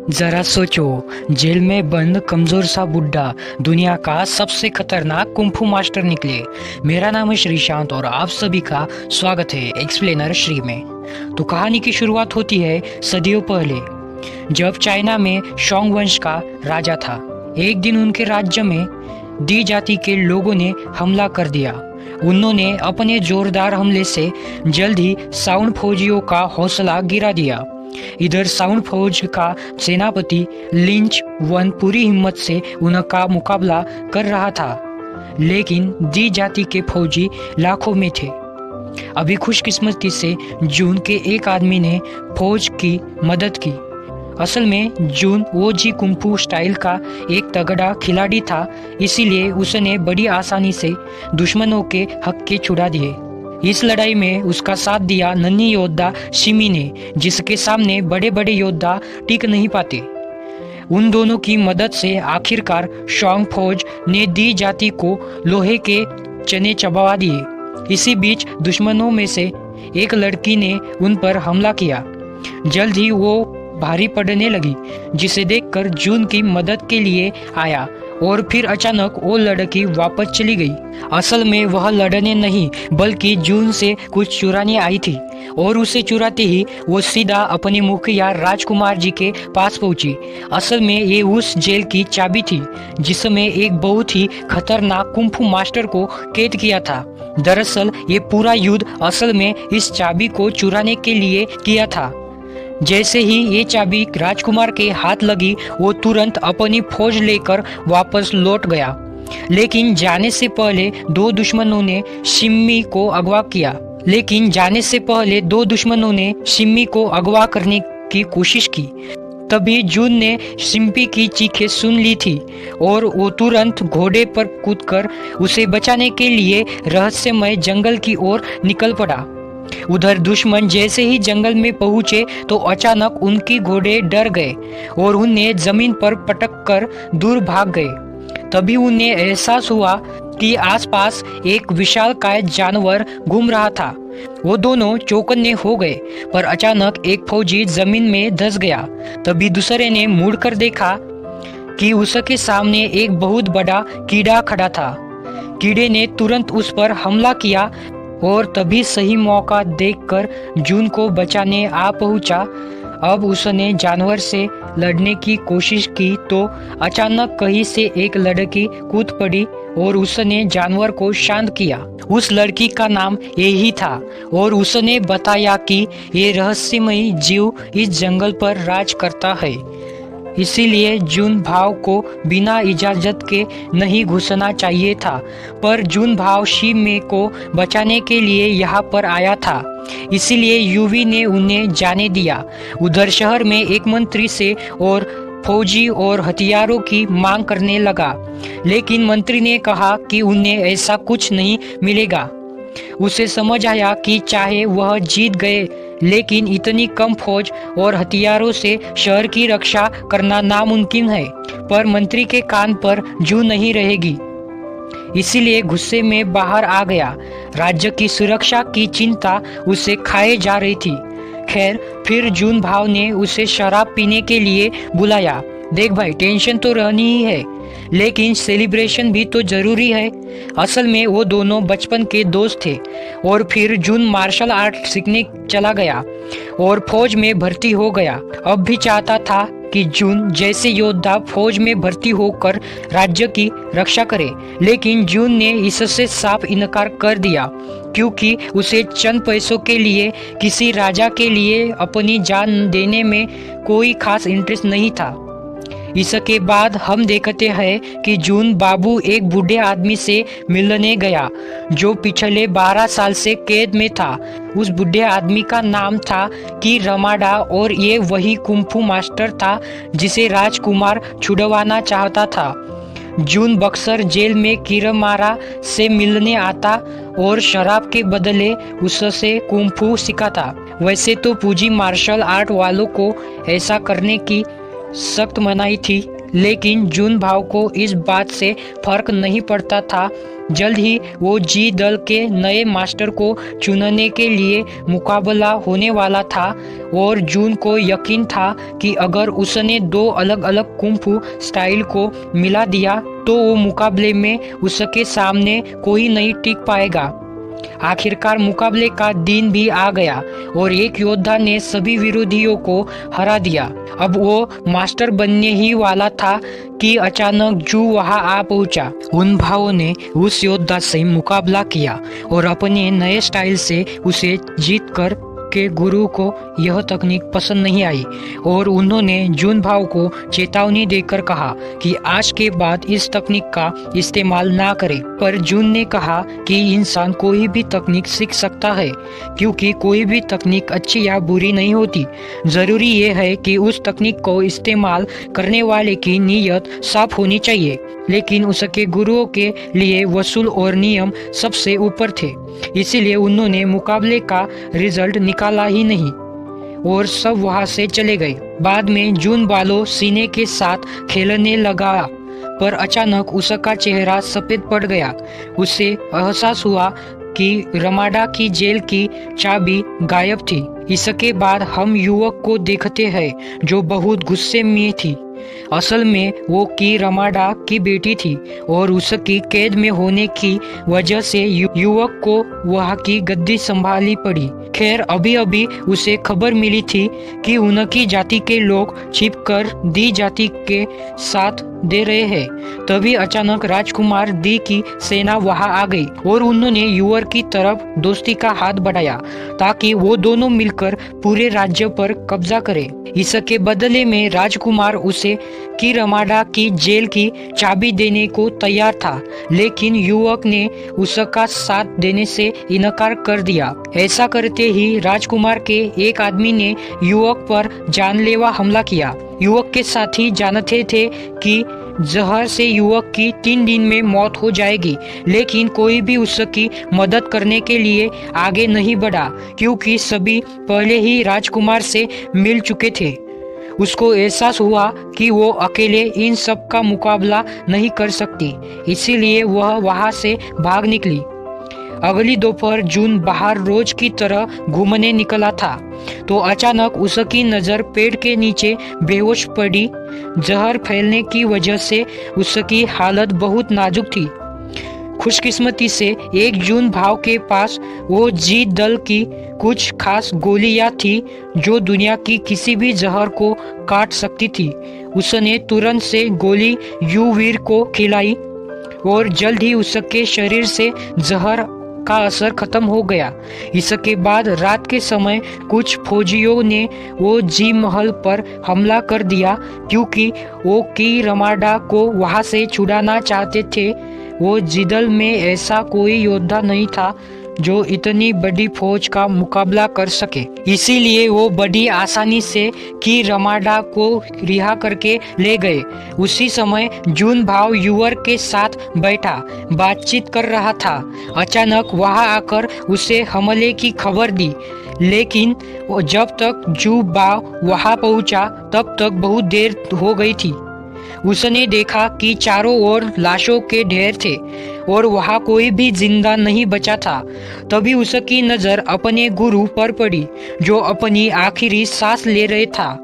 जरा सोचो, जेल में बंद कमजोर सा बुड्ढा दुनिया का सबसे खतरनाक कुंफू मास्टर निकले। मेरा नाम है श्रीशांत और आप सभी का स्वागत है एक्सप्लेनर श्री में। तो कहानी की शुरुआत होती है सदियों पहले, जब चाइना में शोंग वंश का राजा था। एक दिन उनके राज्य में दी जाति के लोगों ने हमला कर दिया। उन्होंने अपने जोरदार हमले से जल्द ही साउंड फौजियों का हौसला गिरा दिया। इधर साउंड फौज का सेनापति लिंच वन पूरी हिम्मत से उनका मुकाबला कर रहा था, लेकिन दी जाति के फौजी लाखों में थे। अभी खुशकिस्मती से जून के एक आदमी ने फौज की मदद की। असल में जून ओजी कुंफू स्टाइल का एक तगड़ा खिलाड़ी था, इसीलिए उसने बड़ी आसानी से दुश्मनों के हक्के छुड़ा दिए। इस लड़ाई में उसका साथ दिया नन्ही योद्धा शिमी ने, जिसके सामने बड़े बड़े योद्धा टिक नहीं पाते। उन दोनों की मदद से आखिरकार शोंग फौज ने दी जाति को लोहे के चने चबा दिए। इसी बीच दुश्मनों में से एक लड़की ने उन पर हमला किया। जल्द ही वो भारी पड़ने लगी, जिसे देखकर जून की मदद के लिए आया और फिर अचानक वो लड़की वापस चली गई। असल में वह लड़ने नहीं बल्कि जून से कुछ चुराने आई थी, और उसे चुराते ही वो सीधा अपने मुखिया राजकुमार जी के पास पहुंची। असल में ये उस जेल की चाबी थी जिसमें एक बहुत ही खतरनाक कुंफू मास्टर को कैद किया था। दरअसल ये पूरा युद्ध असल में इस चाबी को चुराने के लिए किया था। जैसे ही ये चाबी राजकुमार के हाथ लगी, वो तुरंत अपनी फौज लेकर वापस लौट गया। लेकिन जाने से पहले दो दुश्मनों ने शिम्मी को अगवा करने की कोशिश की। तभी जून ने शिम्पी की चीखें सुन ली थी और वो तुरंत घोड़े पर कूदकर उसे बचाने के लिए रहस्यमय जंगल की ओर निकल पड़ा। उधर दुश्मन जैसे ही जंगल में पहुंचे तो अचानक उनके घोड़े डर गए और उन्हें जमीन पर पटक कर दूर भाग गए। तभी उन्हें एहसास हुआ कि आसपास एक विशालकाय जानवर घूम रहा था। वो दोनों चौकन्ने हो गए, पर अचानक एक फौजी जमीन में धंस गया। तभी दूसरे ने मुड़कर देखा कि उसके सामने एक बहुत बड़ा कीड़ा खड़ा था। कीड़े ने तुरंत उस पर हमला किया और तभी सही मौका देखकर जून को बचाने आ पहुंचा। अब उसने जानवर से लड़ने की कोशिश की तो अचानक कहीं से एक लड़की कूद पड़ी और उसने जानवर को शांत किया। उस लड़की का नाम यही था और उसने बताया कि ये रहस्यमयी जीव इस जंगल पर राज करता है, इसीलिए जून भाव को बिना इजाजत के नहीं घुसना चाहिए था। पर जून भाव शिमे को बचाने के लिए यहाँ पर आया था, इसीलिए यूवी ने उन्हें जाने दिया। उधर शहर में एक मंत्री से और फौजी और हथियारों की मांग करने लगा, लेकिन मंत्री ने कहा कि उन्हें ऐसा कुछ नहीं मिलेगा। उसे समझ आया कि चाहे वह जीत गए, लेकिन इतनी कम फौज और हथियारों से शहर की रक्षा करना नामुमकिन है। पर मंत्री के कान पर जू नहीं रहेगी, इसीलिए गुस्से में बाहर आ गया। राज्य की सुरक्षा की चिंता उसे खाए जा रही थी। खैर, फिर जून भाव ने उसे शराब पीने के लिए बुलाया। देख भाई, टेंशन तो रहनी ही है, लेकिन सेलिब्रेशन भी तो जरूरी है। असल में वो दोनों बचपन के दोस्त थे और फिर जून मार्शल आर्ट सीखने चला गया और फौज में भर्ती हो गया। अब भी चाहता था कि जून जैसे योद्धा फौज में भर्ती होकर राज्य की रक्षा करे, लेकिन जून ने इससे साफ इनकार कर दिया, क्योंकि उसे चंद पैसों के लिए किसी राजा के लिए अपनी जान देने में कोई खास इंटरेस्ट नहीं था। इसके बाद हम देखते हैं कि जून बाबू एक बूढ़े आदमी से मिलने गया जो पिछले 12 साल से कैद में था। उस बूढ़े आदमी का नाम था कि रमाडा और ये वही कुंफू मास्टर था जिसे राजकुमार छुड़वाना चाहता था। जून बक्सर जेल में किरमारा से मिलने आता और शराब के बदले उससे कुंफू सिखाता। वैसे तो पूजी मार्शल आर्ट वालों को ऐसा करने की सख्त मनाही थी, लेकिन जून भाव को इस बात से फर्क नहीं पड़ता था। जल्द ही वो जी दल के नए मास्टर को चुनने के लिए मुकाबला होने वाला था और जून को यकीन था कि अगर उसने 2 अलग अलग कुंफू स्टाइल को मिला दिया तो वो मुकाबले में उसके सामने कोई नहीं टिक पाएगा। आखिरकार मुकाबले का दिन भी आ गया और एक योद्धा ने सभी विरोधियों को हरा दिया। अब वो मास्टर बनने ही वाला था कि अचानक जू वहां आ पहुंचा। उन भावों ने उस योद्धा से मुकाबला किया और अपने नए स्टाइल से उसे जीत कर के गुरु को यह तकनीक पसंद नहीं आई और उन्होंने जून भाव को चेतावनी देकर कहा कि आज के बाद इस तकनीक का इस्तेमाल ना करें। पर जून ने कहा कि इंसान कोई भी तकनीक सीख सकता है, क्योंकि कोई भी तकनीक अच्छी या बुरी नहीं होती। जरूरी यह है कि उस तकनीक को इस्तेमाल करने वाले की नीयत साफ होनी चाहिए। लेकिन उसके गुरुओं के लिए वसूल और नियम सबसे ऊपर थे, इसीलिए उन्होंने मुकाबले का रिजल्ट निकाला ही नहीं और सब वहां से चले गए। बाद में जून बालों सीने के साथ खेलने लगा, पर अचानक उसका चेहरा सफेद पड़ गया। उसे एहसास हुआ कि रमाडा की जेल की चाबी गायब थी। इसके बाद हम युवक को देखते हैं जो बहुत गुस्से में थी। असल में वो की रमाडा की बेटी थी और उसकी कैद में होने की वजह से युवक को वहाँ की गद्दी संभाली पड़ी। खैर, अभी अभी उसे खबर मिली थी कि उनकी जाति के लोग छिपकर दी जाति के साथ दे रहे हैं। तभी अचानक राजकुमार दी की सेना वहां आ गई और उन्होंने युवक की तरफ दोस्ती का हाथ बढ़ाया ताकि वो दोनों मिलकर पूरे राज्य पर कब्जा करें। इसके बदले में राजकुमार उसे की रमाडा की जेल की चाबी देने को तैयार था, लेकिन युवक ने उसका साथ देने से इनकार कर दिया। ऐसा करते ही राजकुमार के एक आदमी ने युवक पर जानलेवा हमला किया। युवक के साथी जानते थे कि जहर से युवक की 3 दिन में मौत हो जाएगी, लेकिन कोई भी उसकी मदद करने के लिए आगे नहीं बढ़ा, क्योंकि सभी पहले ही राजकुमार से मिल चुके थे। उसको एहसास हुआ कि वो अकेले इन सब का मुकाबला नहीं कर सकती, इसीलिए वह वहां से भाग निकली। अगली दोपहर जून बाहर रोज की तरह घूमने निकला था तो अचानक उसकी नज़र पेड़ के नीचे बेहोश पड़ी। जहर फैलने की वजह से उसकी हालत बहुत नाजुक थी। खुशकिस्मती से एक जून भाव के पास वो जी दल की कुछ खास गोलियां थी जो दुनिया की किसी भी जहर को काट सकती थी। उसने तुरंत से गोली युवीर को खिलाई और जल्द ही उसके शरीर से जहर का असर खत्म हो गया। इसके बाद रात के समय कुछ फौजियों ने वो जी महल पर हमला कर दिया, क्योंकि वो की रमाडा को वहां से छुड़ाना चाहते थे। वो जिदल में ऐसा कोई योद्धा नहीं था जो इतनी बड़ी फौज का मुकाबला कर सके, इसीलिए वो बड़ी आसानी से की रमाडा को रिहा करके ले गए। उसी समय जून भाव युवक के साथ बैठा बातचीत कर रहा था। अचानक वहां आकर उसे हमले की खबर दी, लेकिन जब तक जू भाव वहां पहुंचा तब तक बहुत देर हो गई थी। उसने देखा कि चारों ओर लाशों के ढेर थे और वहां कोई भी जिंदा नहीं बचा था। तभी उसकी नजर अपने गुरु पर पड़ी जो अपनी आखिरी सांस ले रहे था।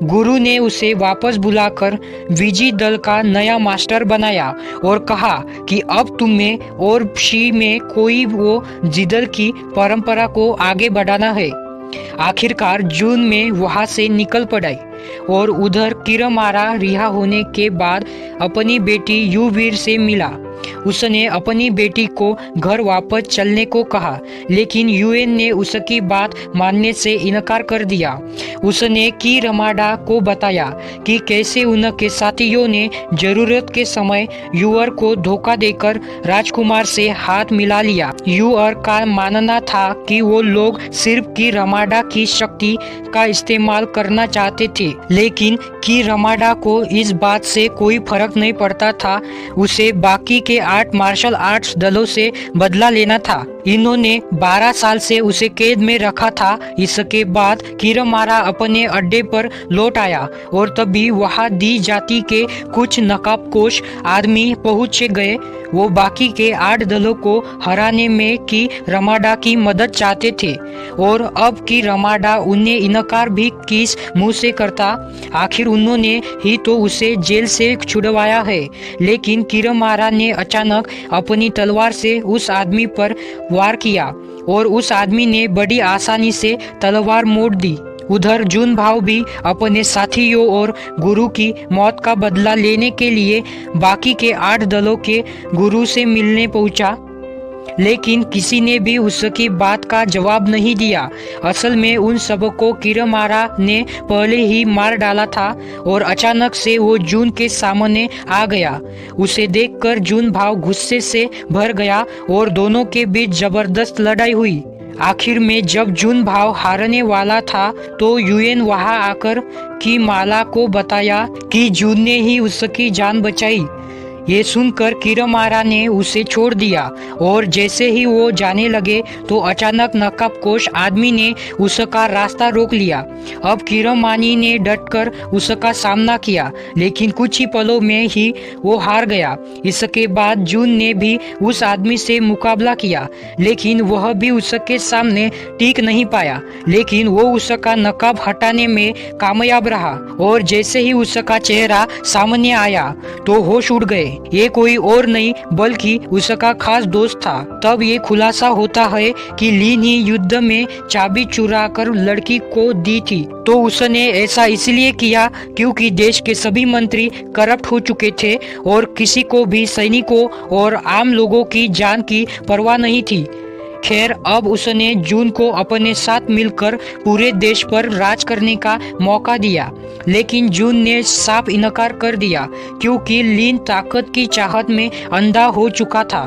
गुरु ने उसे वापस बुलाकर विजय दल का नया मास्टर बनाया और कहा कि अब तुम्हें और शी में कोई वो जिदल की परंपरा को आगे बढ़ाना है। आखिरकार जून में वहां से निकल पड़ाई और उधर किरमारा रिहा होने के बाद अपनी बेटी युवीर से मिला। उसने अपनी बेटी को घर वापस चलने को कहा, लेकिन यूएन ने उसकी बात मानने से इनकार कर दिया। उसने की रमाडा को बताया कि कैसे उनके साथियों ने जरूरत के समय यूअर को धोखा देकर राजकुमार से हाथ मिला लिया। यूअर का मानना था कि वो लोग सिर्फ की रमाडा की शक्ति का इस्तेमाल करना चाहते थे, लेकिन की रमाडा को इस बात से कोई फर्क नहीं पड़ता था। उसे बाकी के 8 मार्शल आर्ट्स दलों से बदला लेना था। इन्होंने 12 साल से उसे कैद में रखा था। इसके बाद किरमारा अपने अड्डे पर लौट आया और तभी वहां दी जाति के कुछ नकाबपोश आदमी पहुंच गए। वो बाकी के 8 दलों को हराने में की रमाडा की मदद चाहते थे और अब की रमाडा उन्हें इनकार भी किस मुंह से करता। आखिर उन्होंने ही तो उसे जेल से छुड़वाया है। लेकिन किरमारा ने अचानक अपनी तलवार से उस आदमी पर वार किया और उस आदमी ने बड़ी आसानी से तलवार मोड़ दी। उधर जून भाव भी अपने साथियों और गुरु की मौत का बदला लेने के लिए बाकी के 8 दलों के गुरु से मिलने पहुंचा, लेकिन किसी ने भी उसकी बात का जवाब नहीं दिया। असल में उन सबको किरमारा ने पहले ही मार डाला था और अचानक से वो जून के सामने आ गया। उसे देखकर जून भाव गुस्से से भर गया और दोनों के बीच जबरदस्त लड़ाई हुई। आखिर में जब जून भाव हारने वाला था तो यूएन वहां आकर की माला को बताया कि जून ने ही उसकी जान बचाई। ये सुनकर किरमारा ने उसे छोड़ दिया और जैसे ही वो जाने लगे तो अचानक नकाबपोश आदमी ने उसका रास्ता रोक लिया। अब किरमानी ने डटकर उसका सामना किया, लेकिन कुछ ही पलों में ही वो हार गया। इसके बाद जून ने भी उस आदमी से मुकाबला किया, लेकिन वह भी उसके सामने टिक नहीं पाया। लेकिन वो उसका नकाब हटाने में कामयाब रहा और जैसे ही उसका चेहरा सामने आया तो होश उड़ गए। ये कोई और नहीं बल्कि उसका खास दोस्त था। तब ये खुलासा होता है कि लीन ही युद्ध में चाबी चुरा कर लड़की को दी थी। तो उसने ऐसा इसलिए किया क्योंकि देश के सभी मंत्री करप्ट हो चुके थे और किसी को भी सैनिकों और आम लोगों की जान की परवाह नहीं थी। खैर, अब उसने जून को अपने साथ मिलकर पूरे देश पर राज करने का मौका दिया, लेकिन जून ने साफ इनकार कर दिया क्योंकि लीन ताकत की चाहत में अंधा हो चुका था।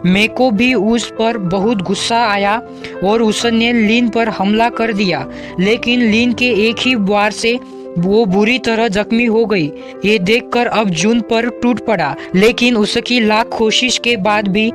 मेको भी उस पर बहुत गुस्सा आया और उसने लीन पर हमला कर दिया, लेकिन लीन के एक ही वार से वो बुरी तरह जख्मी हो गई। ये देखकर अब जून पर टूट पड़ा, लेकिन उसकी लाख कोशिश के बाद भी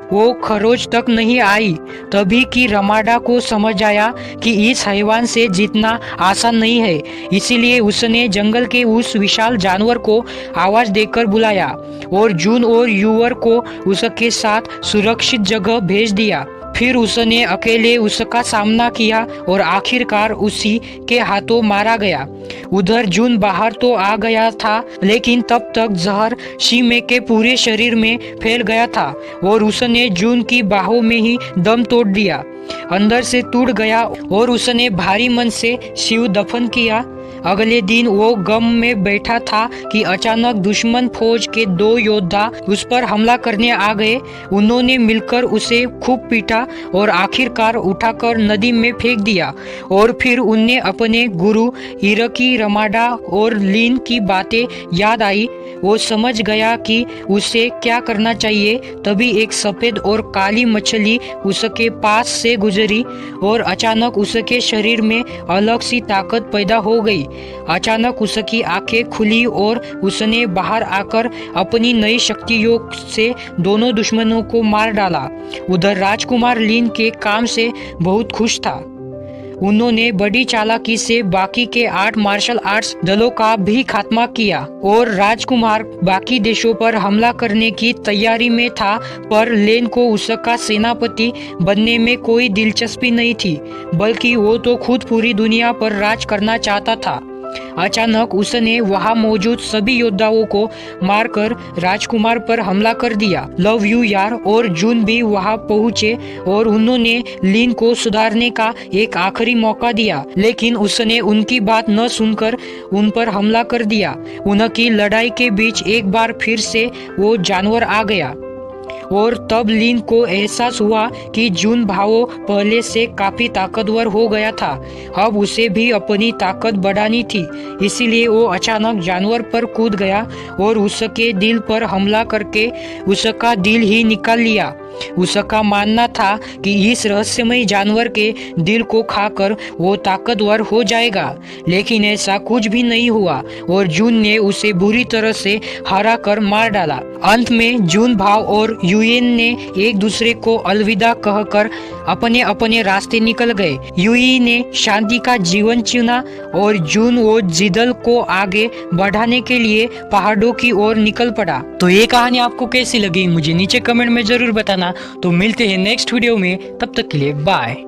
वो खरोच तक नहीं आई। तभी की रमाडा को समझ आया कि इस हैवान से जीतना आसान नहीं है। इसीलिए उसने जंगल के उस विशाल जानवर को आवाज देकर बुलाया और जून और यूवर को उसके साथ सुरक्षित जगह भेज दिया। फिर उसने अकेले उसका सामना किया और आखिरकार उसी के हाथों मारा गया। उधर जून बाहर तो आ गया था, लेकिन तब तक जहर शीमे के पूरे शरीर में फैल गया था और उसने जून की बाहों में ही दम तोड़ दिया। अंदर से टूट गया और उसने भारी मन से शिव दफन किया। अगले दिन वो गम में बैठा था कि अचानक दुश्मन फौज के 2 योद्धा उस पर हमला करने आ गए। उन्होंने मिलकर उसे खूब पीटा और आखिरकार उठाकर नदी में फेंक दिया और फिर उन्हें अपने गुरु हिरकी रमाडा और लीन की बातें याद आई। वो समझ गया कि उसे क्या करना चाहिए। तभी एक सफेद और काली मछली उसके पास से गुजरी और अचानक उसके शरीर में अलग सी ताकत पैदा हो गई। अचानक उसकी आंखें खुली और उसने बाहर आकर अपनी नई शक्तियों से दोनों दुश्मनों को मार डाला। उधर राजकुमार लीन के काम से बहुत खुश था। उन्होंने बड़ी चालाकी से बाकी के 8 मार्शल आर्ट्स दलों का भी खात्मा किया और राजकुमार बाकी देशों पर हमला करने की तैयारी में था, पर लेन को उसका सेनापति बनने में कोई दिलचस्पी नहीं थी, बल्कि वो तो खुद पूरी दुनिया पर राज करना चाहता था। अचानक उसने वहां मौजूद सभी योद्धाओं को मारकर राजकुमार पर हमला कर दिया। लव यू यार और जून भी वहां पहुंचे और उन्होंने लीन को सुधारने का एक आखिरी मौका दिया, लेकिन उसने उनकी बात न सुनकर उन पर हमला कर दिया। उनकी लड़ाई के बीच एक बार फिर से वो जानवर आ गया और तब लीन को एहसास हुआ कि जून भावो पहले से काफी ताकतवर हो गया था। अब उसे भी अपनी ताकत बढ़ानी थी, इसीलिए वो अचानक जानवर पर कूद गया और उसके दिल पर हमला करके उसका दिल ही निकाल लिया। उसका मानना था कि इस रहस्यमय जानवर के दिल को खाकर वो ताकतवर हो जाएगा, लेकिन ऐसा कुछ भी नहीं हुआ और जून ने उसे बुरी तरह से हरा कर मार डाला। अंत में जून भाव और यूएन ने एक दूसरे को अलविदा कहकर अपने अपने रास्ते निकल गए। यूई ने शांति का जीवन चुना और जून वो जिदल को आगे बढ़ाने के लिए पहाड़ों की ओर निकल पड़ा। तो ये कहानी आपको कैसी लगी मुझे नीचे कमेंट में जरूर बताना। तो मिलते हैं नेक्स्ट वीडियो में, तब तक के लिए बाय।